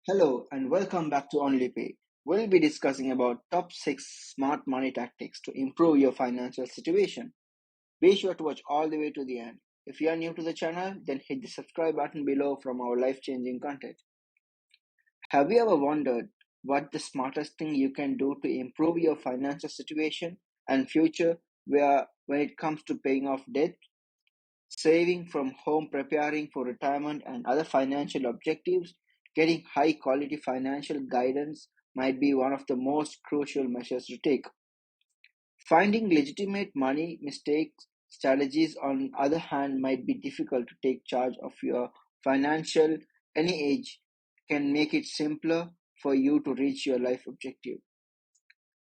Hello and welcome back to OnlyPay. We'll be discussing about top 6 smart money tactics to improve your financial situation. Be sure to watch all the way to the end. If you are new to the channel, then hit the subscribe button below from our life-changing content. Have you ever wondered what the smartest thing you can do to improve your financial situation and future when it comes to paying off debt, saving from home, preparing for retirement, and other financial objectives? Getting high quality financial guidance might be one of the most crucial measures to take. Finding legitimate money mistakes strategies, on the other hand, might be difficult to take charge of your financial any age can make it simpler for you to reach your life objective.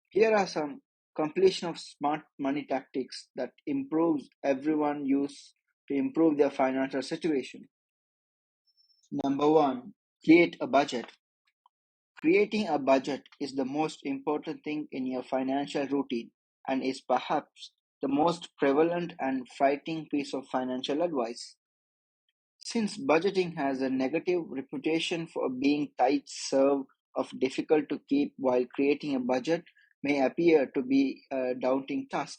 Here are some completion of smart money tactics that improves everyone use to improve their financial situation. Number one, create a budget. Creating a budget is the most important thing in your financial routine and is perhaps the most prevalent and frightening piece of financial advice. Since budgeting has a negative reputation for being tight serve of difficult to keep, while creating a budget may appear to be a daunting task.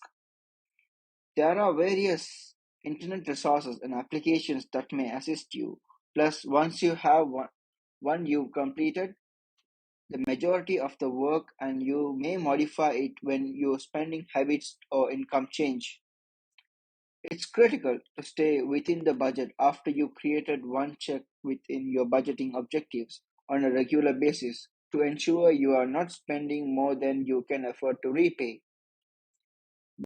There are various internet resources and applications that may assist you. Plus, once you have one you've completed the majority of the work, and you may modify it when your spending habits or income change. It's critical to stay within the budget after you created one check within your budgeting objectives on a regular basis to ensure you are not spending more than you can afford to repay.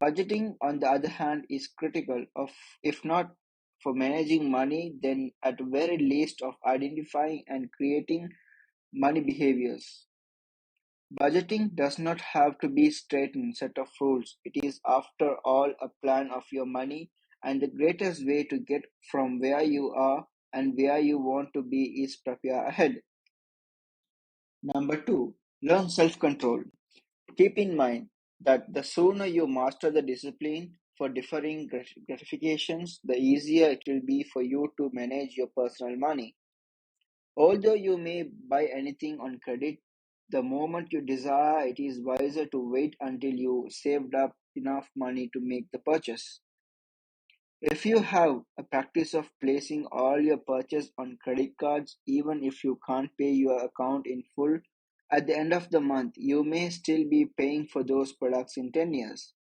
Budgeting, on the other hand, is critical of if not for managing money, then at the very least of identifying and creating money behaviors. Budgeting does not have to be straight set of rules. It is, after all, a plan of your money, and the greatest way to get from where you are and where you want to be is prepare ahead. Number two, learn self control. Keep in mind that the sooner you master the discipline for deferring gratifications, the easier it will be for you to manage your personal money. Although you may buy anything on credit, the moment you desire, it is wiser to wait until you saved up enough money to make the purchase. If you have a practice of placing all your purchase on credit cards, even if you can't pay your account in full at the end of the month, you may still be paying for those products in 10 years.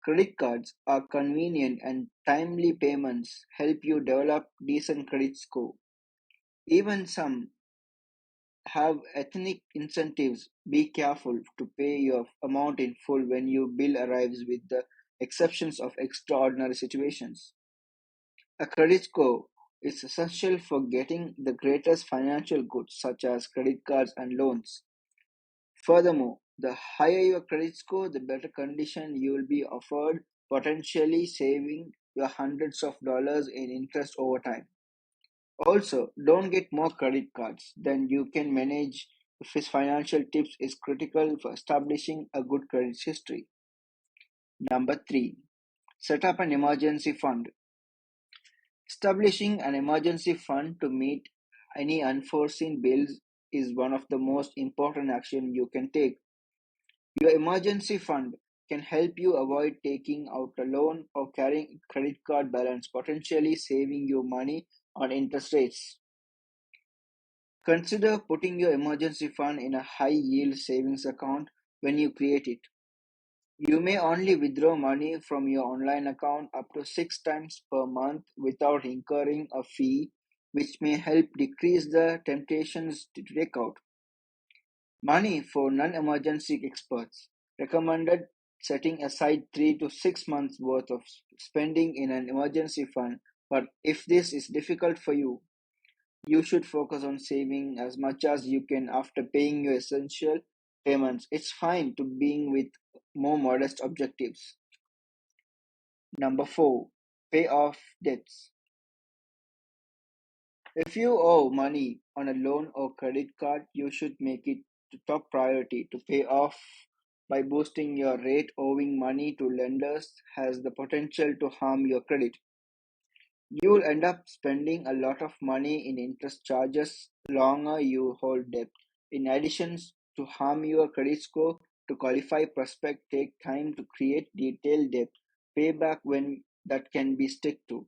Credit cards are convenient and timely payments help you develop decent credit score. Even some have ethnic incentives. Be careful to pay your amount in full when your bill arrives, with the exceptions of extraordinary situations. A credit score is essential for getting the greatest financial goods such as credit cards and loans. Furthermore, the higher your credit score, the better condition you will be offered, potentially saving you hundreds of dollars in interest over time. Also, don't get more credit cards than you can manage. If his financial tips is critical for establishing a good credit history. Number three, set up an emergency fund. Establishing an emergency fund to meet any unforeseen bills is one of the most important actions you can take. Your emergency fund can help you avoid taking out a loan or carrying credit card balance, potentially saving you money on interest rates. Consider putting your emergency fund in a high yield savings account when you create it. You may only withdraw money from your online account up to 6 times per month without incurring a fee, which may help decrease the temptations to take out money. For non emergency experts, recommended setting aside 3 to 6 months worth of spending in an emergency fund. But if this is difficult for you, you should focus on saving as much as you can after paying your essential payments. It's fine to being with more modest objectives. Number four, pay off debts. If you owe money on a loan or credit card, you should make it the top priority to pay off. By boosting your rate, owing money to lenders has the potential to harm your credit. You will end up spending a lot of money in interest charges longer you hold debt. In addition to harm your credit score, to qualify prospect take time to create detailed debt payback when that can be stick to.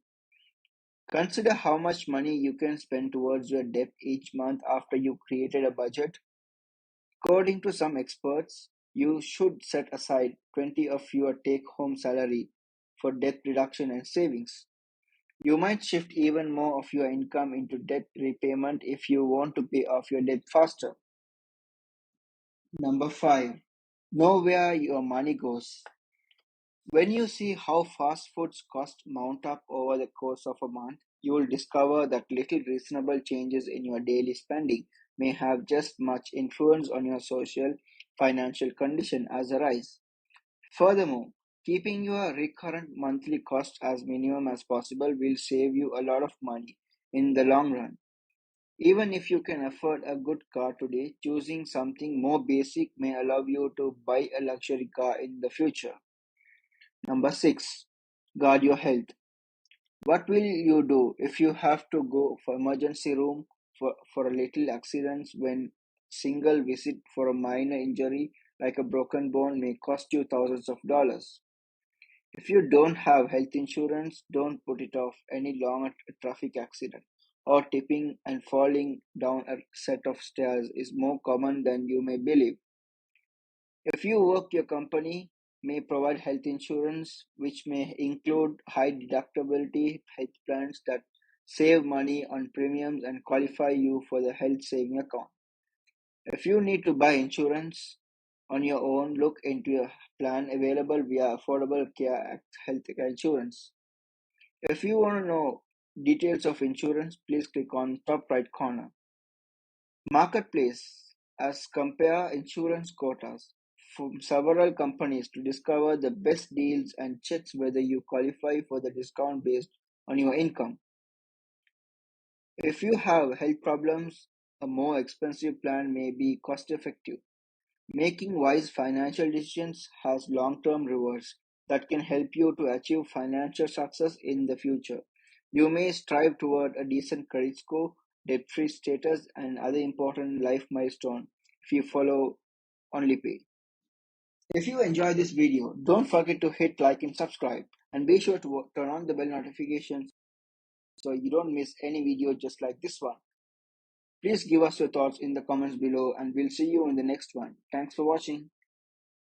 Consider how much money you can spend towards your debt each month after you created a budget. According to some experts, you should set aside 20 of your take home salary for debt reduction and savings. You might shift even more of your income into debt repayment if you want to pay off your debt faster. Number 5. Know where your money goes. When you see how fast food's cost mount up over the course of a month, you will discover that little reasonable changes in your daily spending may have just much influence on your social financial condition as a rise. Furthermore, keeping your recurrent monthly cost as minimum as possible will save you a lot of money in the long run. Even if you can afford a good car today, choosing something more basic may allow you to buy a luxury car in the future. Number 6. Guard your health. What will you do if you have to go for emergency room for a little accident when single visit for a minor injury like a broken bone may cost you thousands of dollars? If you don't have health insurance, don't put it off any longer. A traffic accident or tipping and falling down a set of stairs is more common than you may believe. If you work, your company may provide health insurance, which may include high deductibility health plans that save money on premiums and qualify you for the health saving account. If you need to buy insurance on your own, look into a plan available via Affordable Care Act Healthcare Insurance. If you want to know details of insurance, please click on top right corner. Marketplace as compare insurance quotas from several companies to discover the best deals and checks whether you qualify for the discount based on your income. If you have health problems, a more expensive plan may be cost effective. Making wise financial decisions has long-term rewards that can help you to achieve financial success in the future. You may strive toward a decent credit score, debt-free status, and other important life milestones if you follow only pay. If you enjoyed this video, don't forget to hit like and subscribe, and be sure to turn on the bell notifications so you don't miss any video just like this one. Please give us your thoughts in the comments below, and we'll see you in the next one. Thanks for watching.